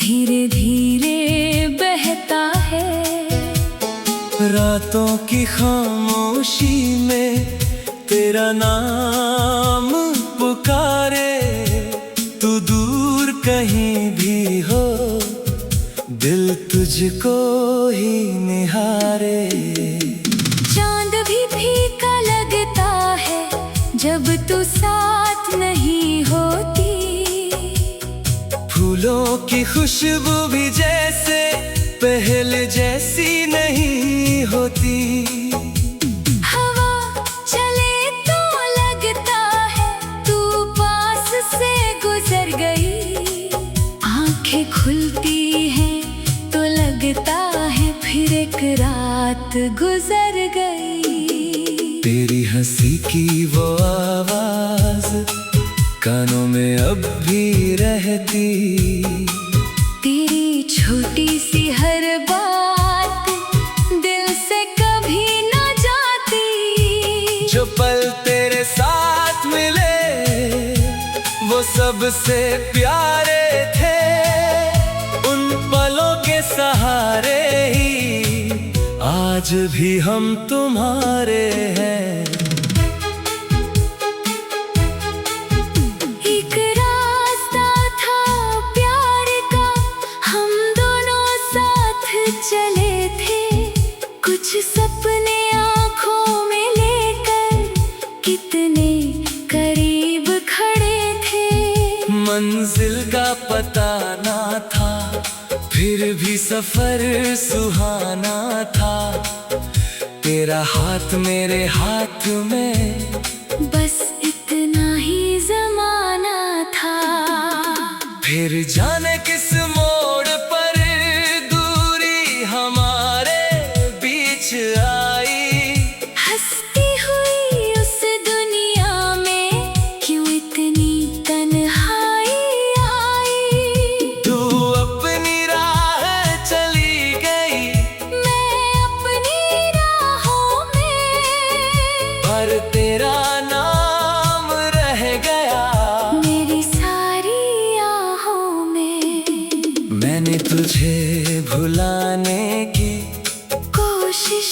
धीरे धीरे बहता है। रातों की खामोशी में तेरा नाम पुकारे, तू दूर कहीं भी हो दिल तुझको ही निहारे। चांद भी फीका लगता है जब तू साथ नहीं होती। फूलों की खुशबू भी जैसे पहले जैसी नहीं होती। हवा चले तो लगता है तू पास से गुजर गई। आंखें खुलती हैं तो लगता है फिर एक रात गुजर गई। तेरी हंसी की वो आवाज कानों में अब भी रहती। तेरी छोटी सी हर बात दिल से कभी न जाती। जो पल तेरे साथ मिले वो सबसे प्यारे थे। उन पलों के सहारे ही आज भी हम तुम्हारे हैं। चले थे कुछ सपने आँखों में लेकर, कितने करीब खड़े थे। मंजिल का पता ना था फिर भी सफर सुहाना था। तेरा हाथ मेरे हाथ में बस इतना ही जमाना था। फिर जाने किस मोड़ पर आई। हंसती हुई उस दुनिया में क्यों इतनी तन्हाई आई। तू अपनी राह चली गई, मैं अपनी राहों में, पर तेरा नाम रह गया मेरी सारी आहों में। मैंने तुझे भुलाने की कोशिश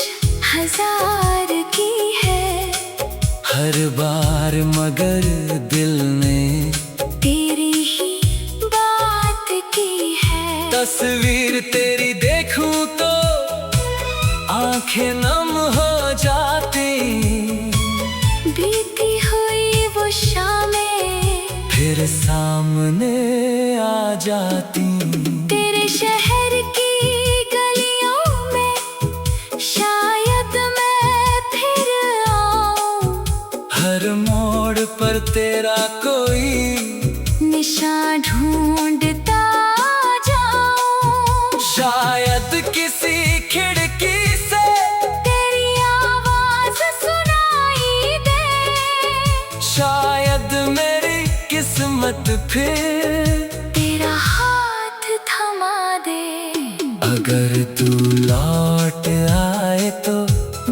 हजार की है, हर बार मगर दिल ने तेरी ही बात की है। तस्वीर तेरी देखूं तो आंखें नम हो जाती। बीती हुई वो शामें फिर सामने आ जाती। तेरे शहर की हर मोड़ पर तेरा कोई निशान ढूंढता जाऊं। शायद किसी खिड़की से तेरी आवाज सुनाई दे। शायद मेरी किस्मत फिर तेरा हाथ थमा दे। अगर तू लौट आए तो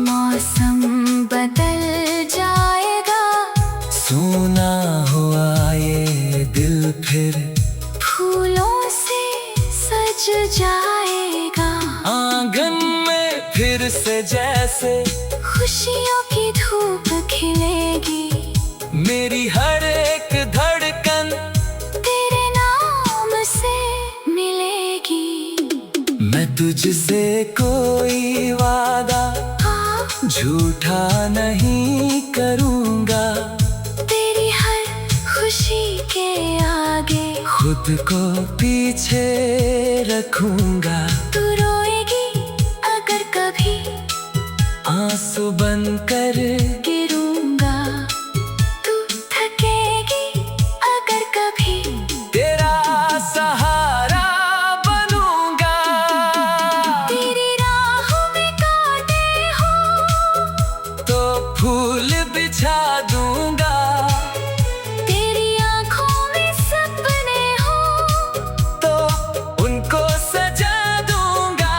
मौसम बदल जाएगा। सोना हुआ ये दिल फिर फूलों से सज जाएगा। आंगन में फिर से जैसे खुशियों की धूप खिलेगी। मेरी हर एक धड़कन तेरे नाम से मिलेगी। मैं तुझसे कोई वादा झूठा नहीं करूँगा। तेरी हर खुशी के आगे खुद को पीछे रखूँगा। तू रोएगी अगर कभी आंसू बनकर गिरूंगा। तू थकेगी अगर कभी तेरा सहारा बनूँगा। तेरी राहों में कांटे हो तो फूल बिछा दूँगा। तेरी आंखों में सपने हो तो उनको सजा दूँगा।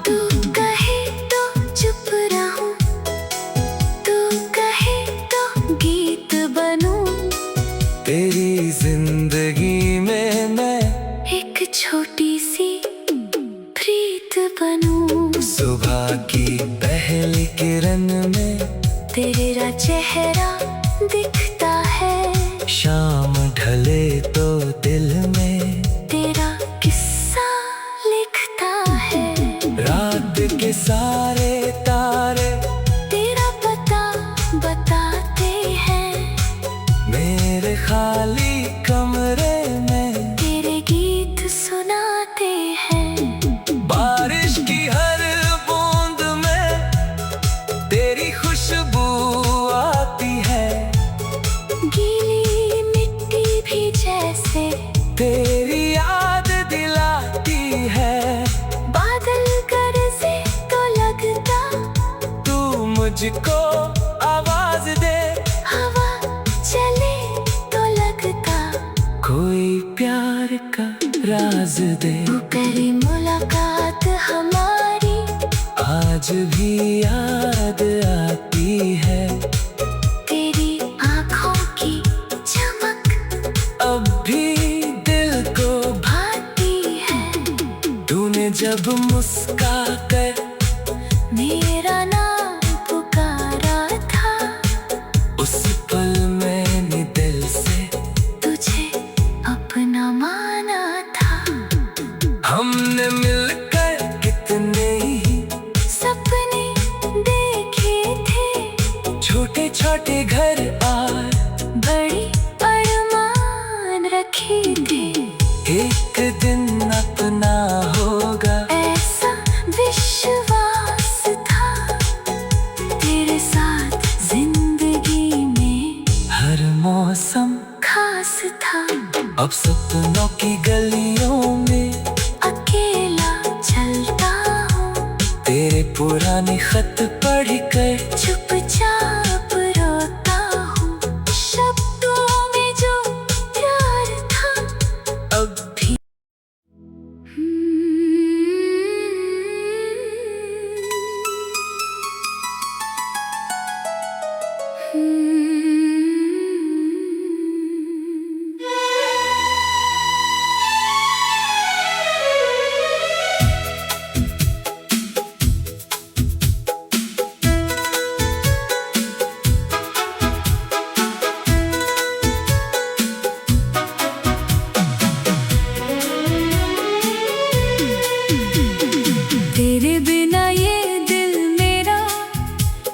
तू कहे तो चुप रहूं, छोटी सी प्रीत बनूं। सुबह की पहली किरण में तेरा चेहरा दिखता है, शाम ढले तो दिल में तेरा किस्सा लिखता है। रात के सारे तारे तेरा पता बताते हैं, मेरे खाली कमरे में तेरे गीत सुनाते हैं। बारिश की हर बूंद में तेरी खुशबू आती है, गीली मिट्टी भी जैसे तेरी याद दिलाती है। बादल गरजे तो लगता, तू मुझको आवाज दे, हवा चले तो लगता, कोई प्यार का राज दे। वो पहली मुलाकात हमारी आज भी याद आती है, तेरी आँखों की चमक अब भी दिल को भाती है। तूने जब मुस्का कर मेरा नाम पुकारा था, उस पल मैंने दिल से तुझे अपना माना था। हमने मिलकर कितने ही सपने देखे थे, छोटे छोटे घर और बड़ी अरमान रखे थे। एक दिन अपना होगा ऐसा विश्वास था, तेरे साथ जिंदगी में हर मौसम खास था। अब सपनों की गलियों में अकेला चलता हूँ, तेरे पुराने खत पढ़ कर चुपचाप रोता हूँ। शब्दों में जो प्यार था अब भी तेरे बिना ये दिल मेरा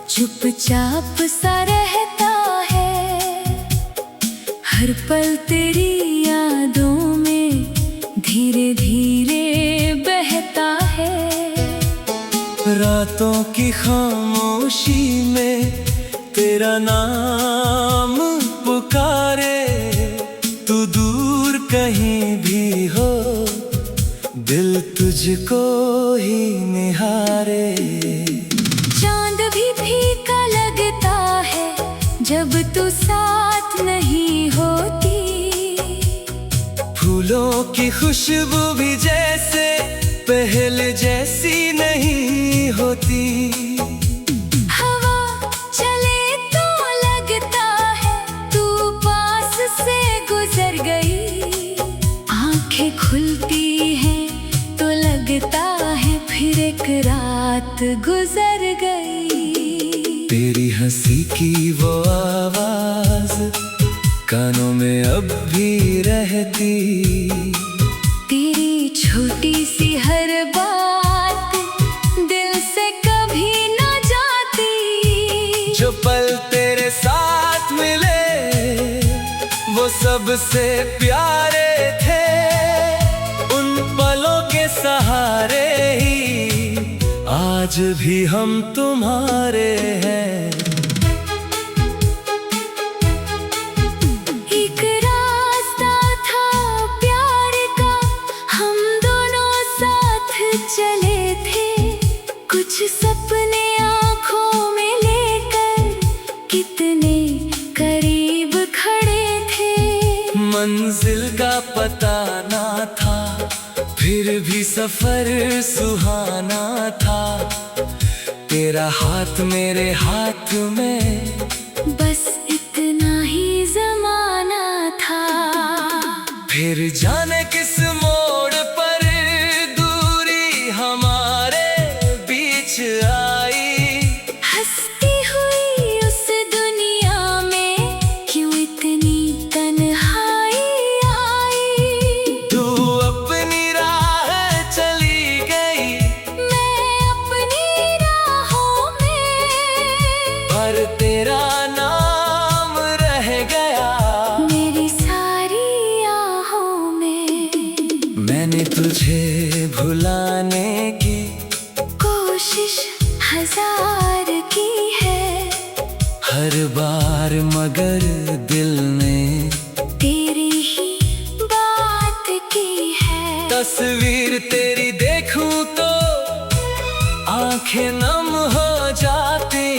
चुपचाप सा रहता है। हर पल तेरी यादों में धीरे धीरे बहता है। रातों की खामोशी में तेरा नाम पुकारे, तू दूर कहीं भी हो दिल तुझको ही निहारे। चांद भी फीका लगता है जब तू साथ नहीं होती, फूलों की खुशबू भी जैसे पहले जैसी नहीं होती। हवा चले तो लगता है तू पास से गुजर गई। आंखें खुलती हैं तो लगता है फिर एक रात गुजर गई। तेरी हंसी की वो आवाज कानों में अब भी रहती, तेरी छोटी सी हर बात दिल से कभी न जाती। जो पल तेरे साथ मिले वो सबसे प्यारे थे, उन पलों के सहारे ही आज भी हम तुम्हारे हैं। एक रास्ता था प्यार का, हम दोनों साथ चले थे। कुछ सपने आँखों में लेकर कितने करीब खड़े थे। मंजिल का पता ना था, फिर भी सफर सुहाना था। तेरा हाथ मेरे हाथ में, बस इतना ही जमाना था। फिर जाने किस मोड़ पर मैंने तुझे भुलाने की कोशिश हजार की है, हर बार मगर दिल ने तेरी ही बात की है। तस्वीर तेरी देखूं तो आंखें नम हो जाती,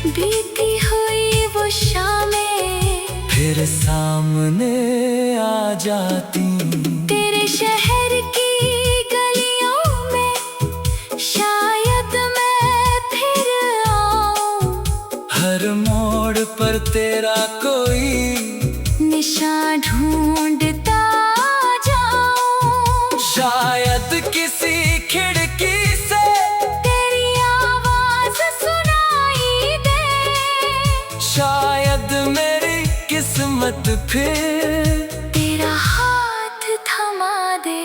बीती हुई वो शामें फिर सामने आ जाती। तेरे शहर की गलियों में शायद मैं फिर आऊं, हर मोड़ पर तेरा कोई निशान ढूंढता जाऊं। शायद किसी खिड़की से तेरी आवाज सुनाई दे, शायद मेरी किस्मत फिर तेरा हाथ थमा दे।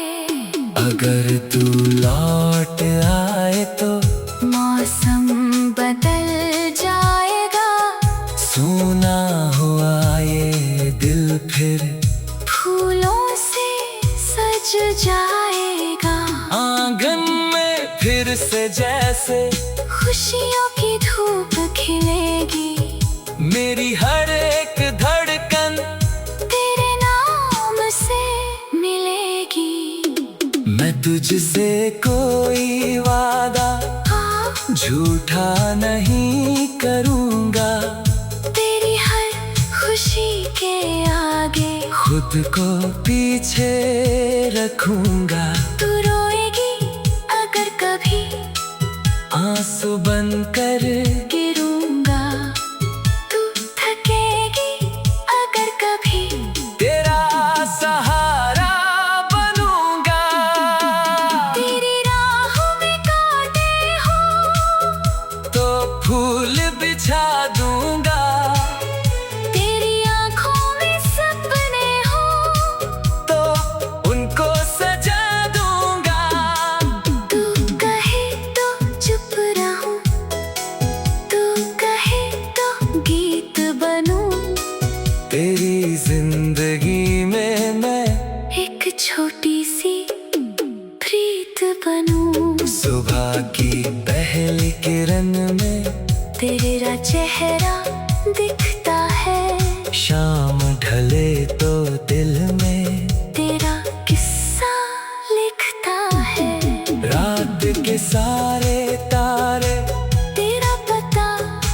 अगर तू लौट आए तो मौसम बदल जाएगा, सूना हुआ ये दिल फिर फूलों से सज जाएगा। आंगन में फिर से जैसे खुशियों की धूप खिलेगी, मेरी हर एक धड़कन तेरे नाम से मिलेगी। मैं तुझसे कोई वादा हाँ, झूठा नहीं करूँगा, तेरी हर खुशी के आगे खुद को पीछे रखूँगा। तू रोएगी अगर कभी, आंसू बनकर गिरूंगा। तू थकेगी अगर कभी, तेरा सहारा बनूँगा। तेरी राहों में कांटे हो तो फूल बिछा दूँगा, तेरी आंखों में सपने हो तो उनको सजा दूँगा। तू कहे तो चुप रहूं, तू कहे तो गीत बनूं, तेरी जिंदगी में मैं एक छोटी सी प्रीत बनूं। सुबह की पहली किरण में तेरा चेहरा दिखता है, शाम ढले तो दिल में तेरा किस्सा लिखता है। रात के सारे तारे तेरा पता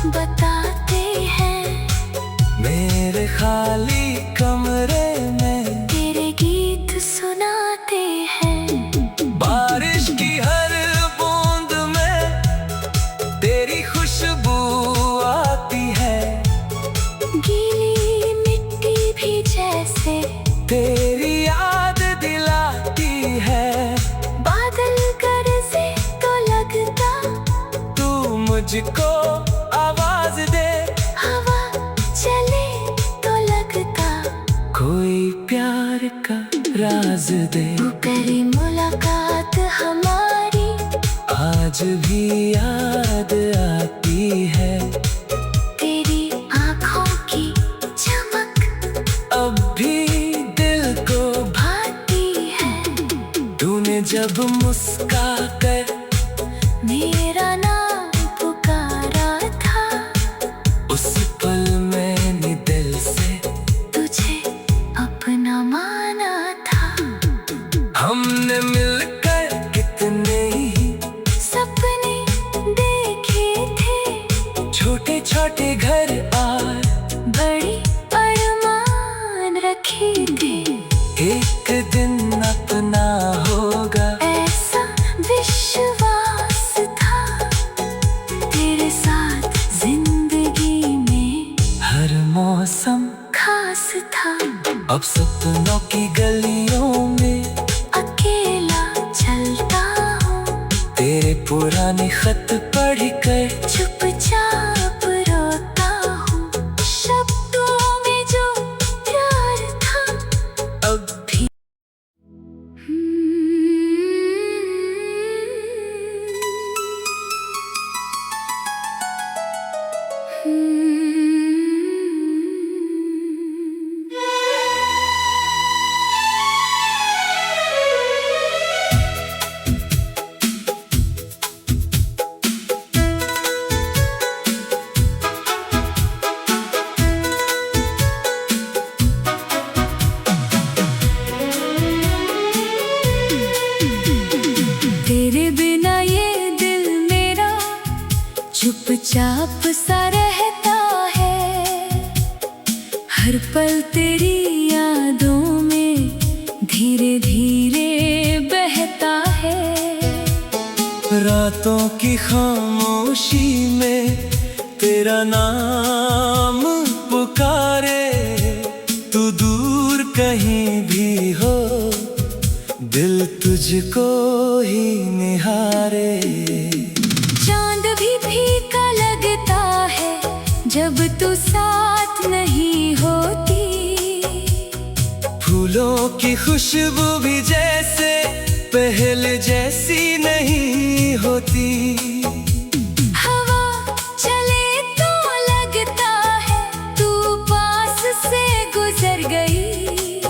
बताते हैं, मेरे खाली कमरे में तेरे गीत सुनाते हैं। बारिश की हर बूंद में तेरी खुशबू आती है, गीली मिट्टी भी जैसे तेरी याद दिलाती है। बादल गरजे तो लगता, तू मुझको आवाज दे, हवा चले तो लगता, कोई प्यार का राज दे। वो पहली मुलाकात हमारी आज भी याद आती है, तेरी आँखों की चमक अब भी दिल को भाती है। तूने जब मुस्का कर मेरा नाम पुकारा था, उस पल मैंने दिल से तुझे अपना माना था। हमने मिलकर कितने ही सपने देखे थे, छोटे छोटे घर और बड़ी अरमान रखे थे। एक दिन अपना होगा ऐसा विश्वास था, तेरे साथ जिंदगी में हर मौसम खास था। अब सपनों की गलियों में अकेला चलता हूँ, तेरे पुराने खत पढ़ कर चुपचाप रोता हूँ। शब्दों में जो प्यार था अब भी रातों की खामोशी में तेरा नाम पुकारे, तू दूर कहीं भी हो दिल तुझको ही निहारे। चांद भी फीका लगता है जब तू साथ नहीं होती, फूलों की खुशबू भी जैसे पहले जैसी नहीं होती। हवा चले तो लगता है तू पास से गुजर गई,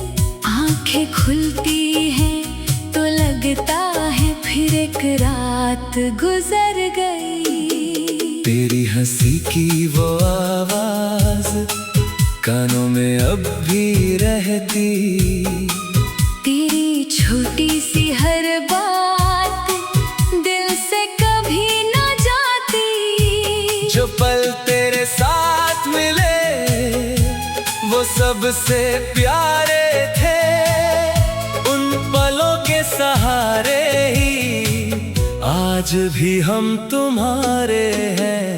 आंखें खुलती हैं तो लगता है फिर एक रात गुजर गई। तेरी हंसी की वो आवाज कानों में अब भी रहती, तेरी छोटी सी हर बात दिल से कभी न जाती। जो पल तेरे साथ मिले वो सबसे प्यारे थे, उन पलों के सहारे ही आज भी हम तुम्हारे हैं।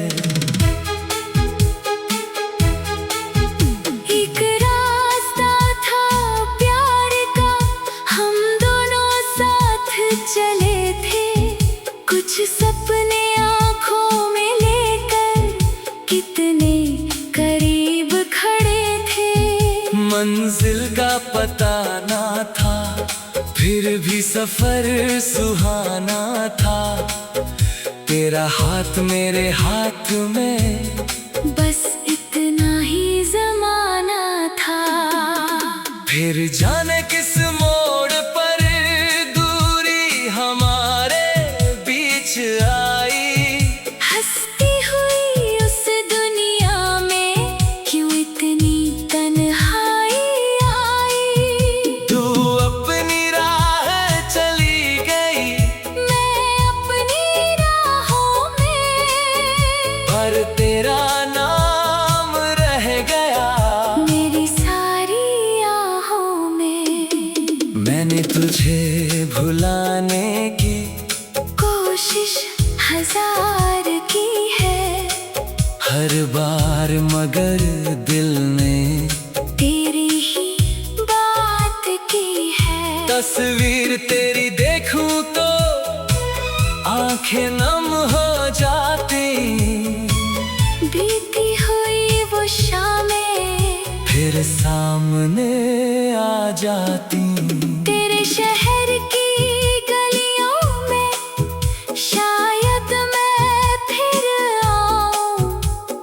एक रास्ता था प्यार का, हम दोनों साथ चले थे, कुछ सपने आँखों में लेकर कितने करीब खड़े थे। मंजिल का पता ना था फिर भी सफर सुहाना था, तेरा हाथ मेरे हाथ में बस इतना ही ज़माना था। फिर जाने किस मोड़ पर दूरी हमारे बीच आई, हंसती हुई उस दुनिया में क्यों इतनी तन्हाई आई। तू अपनी राह चली गई, मैं अपनी राहों में, पर तेरा नाम रह गया मेरी सारी आहों में। मैंने तुझे भुलाने की कोशिश हजार की है, हर बार मगर दिल ने तेरी ही बात की है। तस्वीर तेरी देखूं तो आंखें नम हो जाती, बीती हुई वो शामें फिर सामने आ जाती। तेरे शहर की गलियों में शायद मैं फिर आऊं,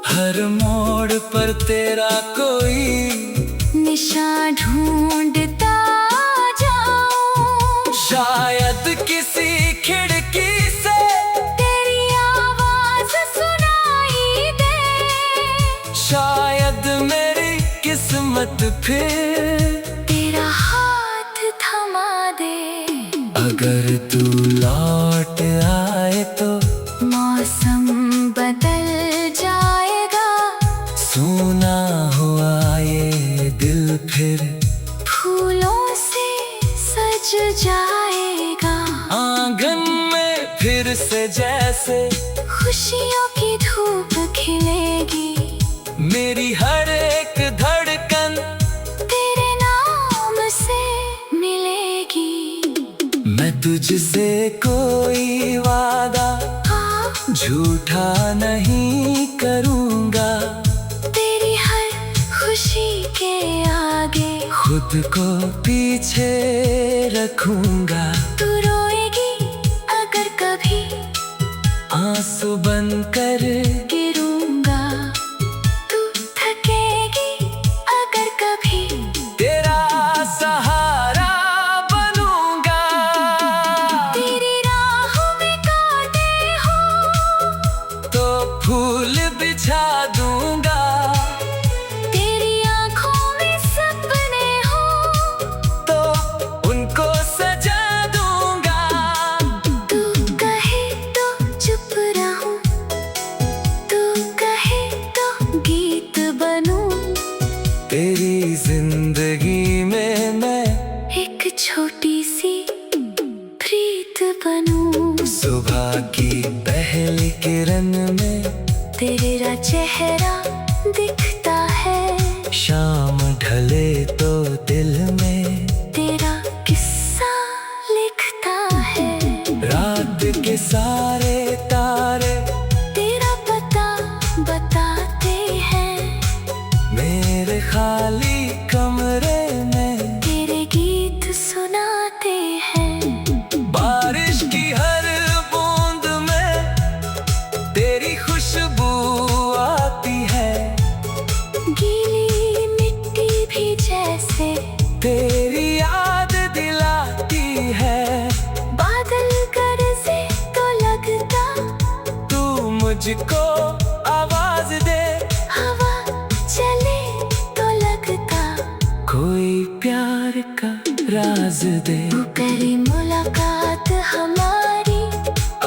हर मोड़ पर तेरा कोई निशान ढूंढता जाऊं। शायद किसी खिड़की से तेरी आवाज सुनाई दे, शायद मेरी किस्मत फिर तेरा हाथ थमा दे। अगर तू लौट आए तो मौसम बदल जाएगा, सोना हुआ ये दिल फिर फूलों से सज जाएगा, आंगन में फिर से जैसे खुशियों की धूप खिलेगी। मेरी हर एक धड़कन तेरे नाम से मिलेगी। मैं तुझसे कोई वादा हाँ, झूठा नहीं करूँगा, तेरी हर खुशी के आगे खुद को पीछे रखूँगा। तू रोएगी अगर कभी, आंसू बनकर गिरूंगा। तू थकेगी अगर कभी, तेरा सहारा बनूंगा। तेरी राहों में कांटे हो तो फूल बिछा दूंगा, तेरी आंखों में सपने हो तो उनको सजा दूंगा। तू कहे तो चुप रहूं, तू कहे तो गीत बनूं, तेरी जिंदगी में मैं एक छोटी सी प्रीत बनूं। सुबह की किरण में तेरा चेहरा दिखता है। शाम ढले तो दिल में तेरा किस्सा लिखता है। रात के सारे तारे तेरा पता बताते हैं। मेरे खाली कमरे में तेरे गीत सुनाते हैं। बारिश की हर बूंद में तेरी खुशबू आती है। गीली मिट्टी भी जैसे तेरी याद दिलाती है। बादल गरजे तो लगता तू मुझको आवाज दे। हवा चले तो लगता कोई प्यार का राज दे। वो पहली मुलाकात हमारी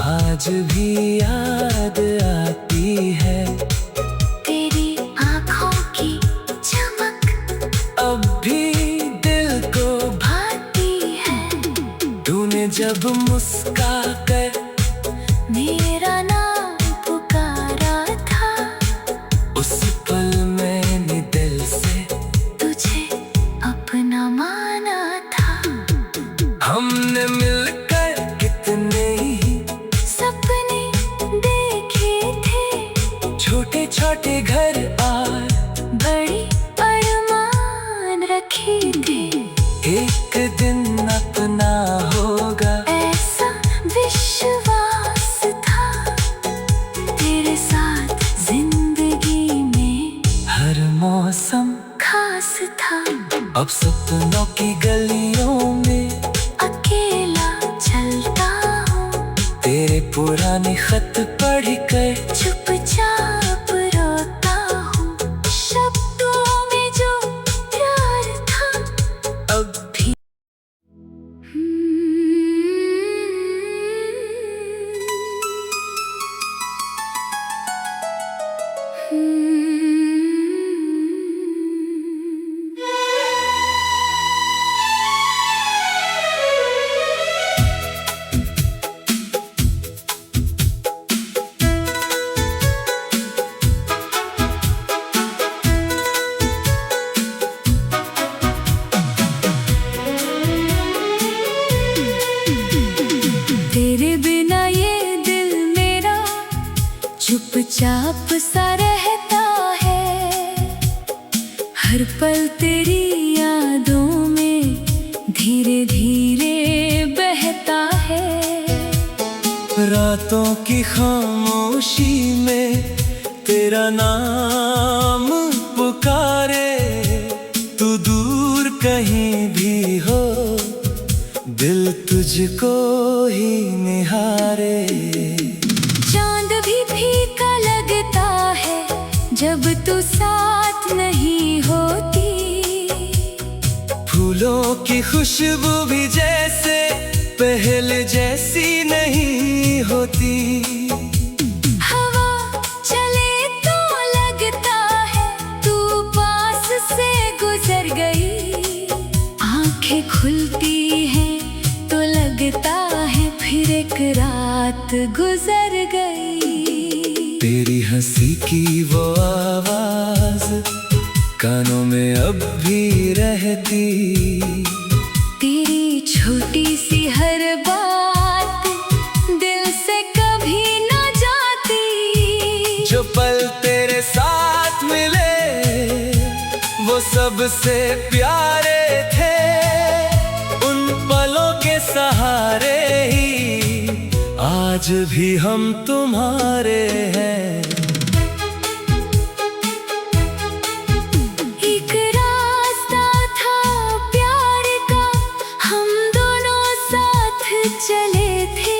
आज भी याद आती है। तेरी आँखों की चमक अब भी दिल को भाती है। तूने जब मुस्का कर मेरा नाम पुकारा था। उस पल मैंने दिल से तुझे अपना माना था। हमने मिलकर कितने ही सपने देखे थे। छोटे छोटे घर और बड़ी अरमान रखी थी। एक दिन अपना होगा ऐसा विश्वास था। तेरे साथ जिंदगी में हर मौसम खास था। अब सपनों की गलियों में अकेला चलता हूँ। तेरे पुराने खत पढ़ कर चुपचाप रोता हूँ। शब्दों में जो प्यार था अब भी तेरे बिना ये दिल मेरा चुपचाप सा रहता है। हर पल तेरी यादों में धीरे धीरे बहता है। रातों की खामोशी में तेरा नाम पुकारे। तू दूर कहीं भी हो दिल तुझको ही निहारे। चांद भी फीका लगता है जब तू साथ नहीं होती। फूलों की खुशबू भी जैसे पहले जैसी नहीं होती। हवा चले तो लगता है तू पास से गुजर गई। आंखें खुलती हैं तो लगता है फिर एक रात गुजर गई। तेरी हंसी की वो आवाज कानों में अब भी रहती। तेरी छोटी सी हर बात दिल से कभी ना जाती। जो पल तेरे साथ मिले वो सबसे प्यारे थे। उन पलों के सहारे ही आज भी हम तुम्हारे हैं। एक रास्ता था प्यार का, हम दोनों साथ चले थे।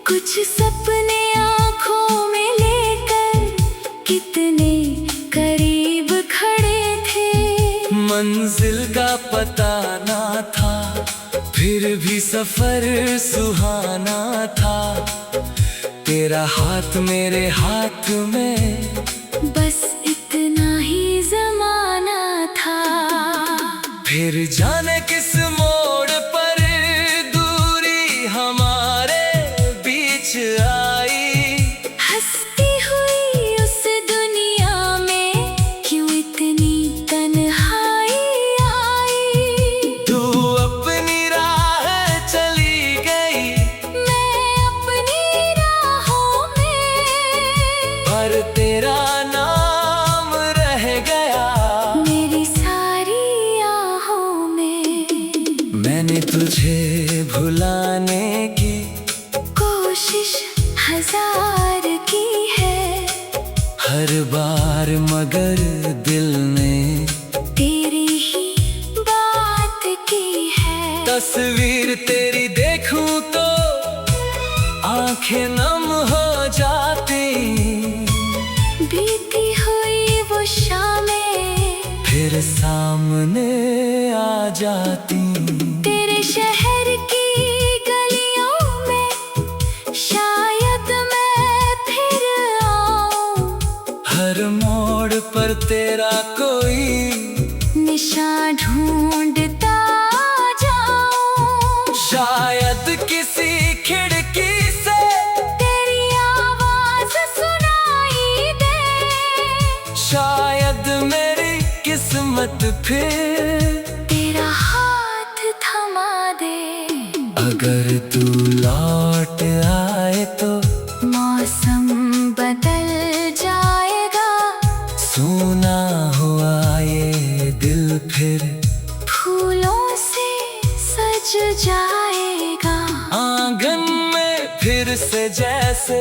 कुछ सपने आँखों में लेकर कितने करीब खड़े थे। मंजिल का पता ना था फिर भी सफर सुहाना था। तेरा हाथ मेरे हाथ में बस इतना ही जमाना था। फिर जाने किस मोड़ पर दूरी हमारे बीच आई। भुलाने की कोशिश हजार की है, हर बार मगर दिल ने तेरी ही बात की है। तस्वीर तेरी देखूं तो आंखें नम हो जाती, बीती हुई वो शामें फिर सामने आ जाती। तेरे शहर की गलियों में शायद मैं फिर आऊं, हर मोड़ पर तेरा कोई निशान ढूंढता जाऊं। शायद किसी खिड़की से तेरी आवाज सुनाई दे, शायद मेरी किस्मत फिर तेरा हाथ थमा दे। अगर तू लौट आए तो मौसम बदल जाएगा, सूना हुआ ये दिल फिर फूलों से सज जाएगा। आंगन में फिर से जैसे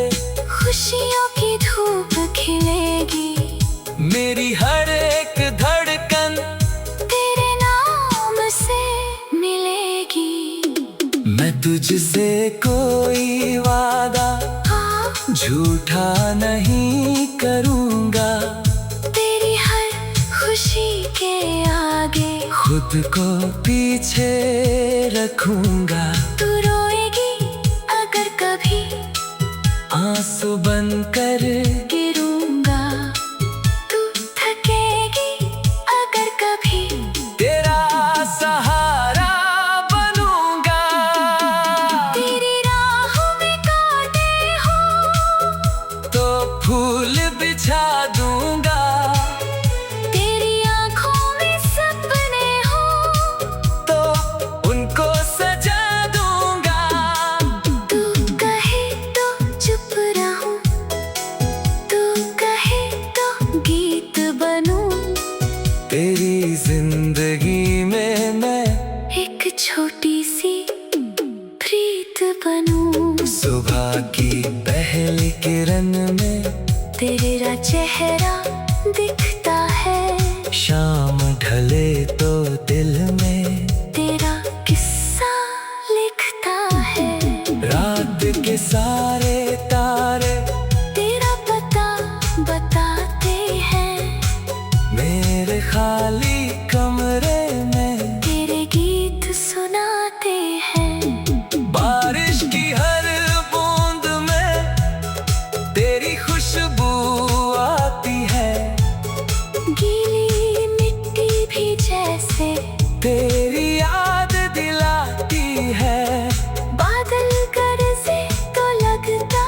खुशियों की धूप खिलेगी, मेरी हर एक धड़कन तेरे नाम से मिलेगी। मैं तुझसे कोई वादा हाँ, झूठा नहीं करूँगा, तेरी हर खुशी के आगे खुद को पीछे रखूँगा। तू रोएगी अगर कभी आंसू बनकर गिरूंगा, तू थकेगी अगर कभी तेरा सहारा बनूंगा। तेरी राहों में कांटे हो तो फूल बिछा दूंगा, तेरी आंखों में सपने हो तो उनको सजा दूंगा। तू कहे तो चुप रहूं, तू कहे तो गीत बनूं, तेरी जिंदगी में मैं एक छोटी सी प्रीत बनूं। सुबह की पहली किरण में तेरा चेहरा दिखता है, शाम ढले तो दिल में तेरा किस्सा लिखता है। रात के सारे तारे तेरा पता बताते हैं, मेरे खाली कमरे में तेरे गीत सुनाते हैं। बारिश की हर बूंद में तेरी खुशबू आती है, गीली मिट्टी भी जैसे तेरी याद दिलाती है। बादल गरजे तो लगता,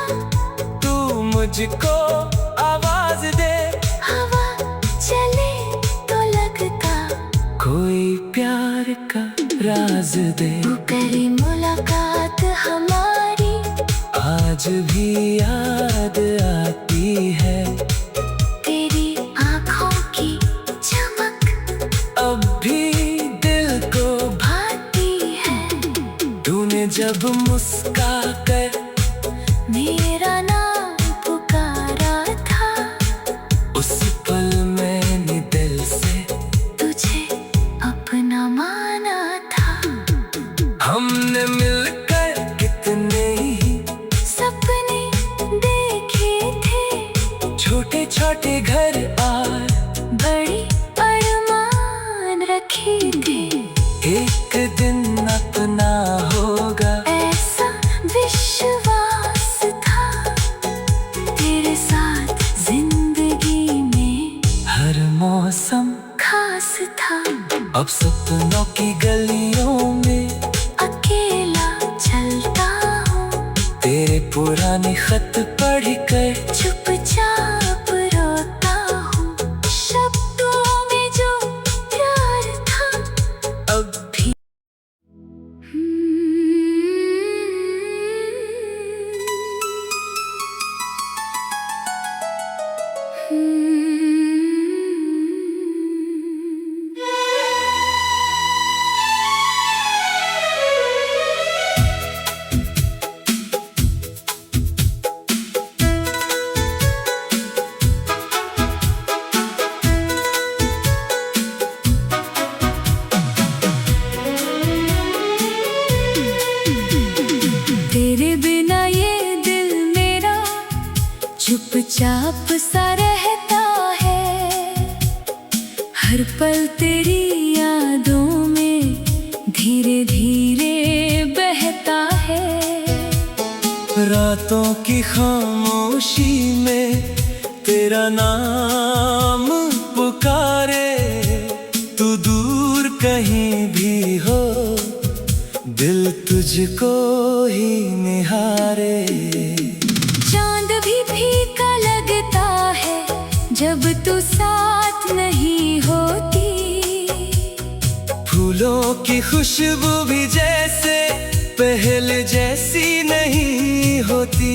तू मुझको आवाज दे, हवा चले तो लगता, कोई प्यार का राज दे। वो करी मुलाकात हमारी आज भी याद आती है, तेरी आँखों की चमक अब भी दिल को भाती है। तूने जब मुस्का कर मेरा नाम पुकारा था, उस पल मैंने दिल से तुझे अपना माना था। हमने मिलकर कितने ही सपने देखे थे, छोटे छोटे घर और बड़ी अरमान रखे थे। एक दिन अपना होगा ऐसा विश्वास था, तेरे साथ जिंदगी में हर मौसम खास था। अब सपनों की गलियों में अकेला चलता हूँ, तेरे पुराने खत पढ़ कर चुपचाप रोता हूँ। शब्दों में जो प्यार था अब भी चुपचाप सा रहता है, हर पल तेरी यादों में धीरे धीरे बहता है। रातों की खामोशी में तेरा नाम पुकारे, तू दूर कहीं भी हो दिल तुझको ही निहारे। चांद भी फीका लगता है जब तू साथ नहीं होती, फूलों की खुशबू भी जैसे पहले जैसी नहीं होती।